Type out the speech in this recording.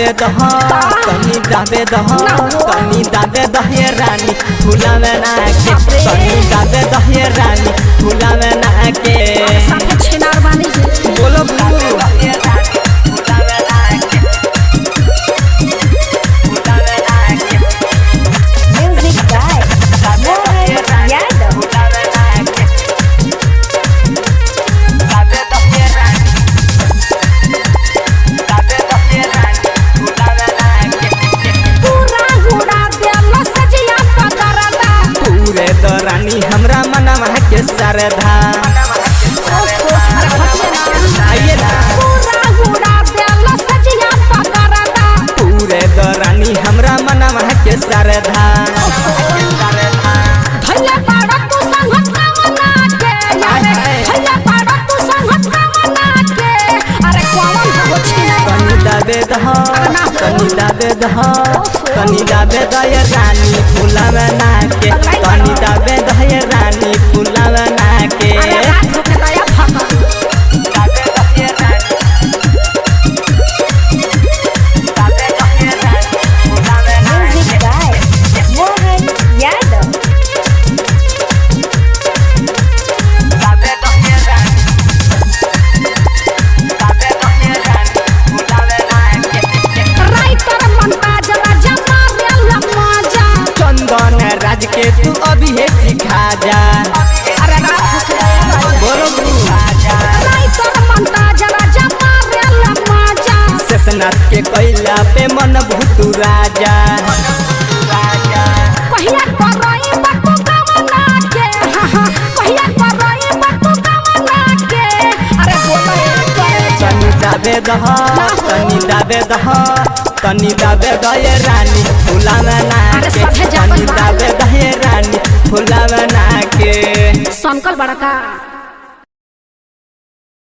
दाबे दह तनी दाबे दह तनी दाबे दहे रानी फूला में ना के तनी दाबे दहे रानी फूला में ना के साथे छिनार बानी बोलो रानी हमरा मनवा के सरधा आइए ना पूरे दो रानी हमरा मनवा के सरधा तनी दाबे दह तनी दाबे दह रानी फूला में ना के तनी दाबे दह रानी फूला में ना के राज के तू अभी है सिखा जा शेषनाथ के कैला पे मन भूतू राजा तनी दाबे दह तनी दाबे दह तनी दाबे दहे रानी फूला में ना के तनी दाबे दहे रानी फूला में ना के संकल बड़का।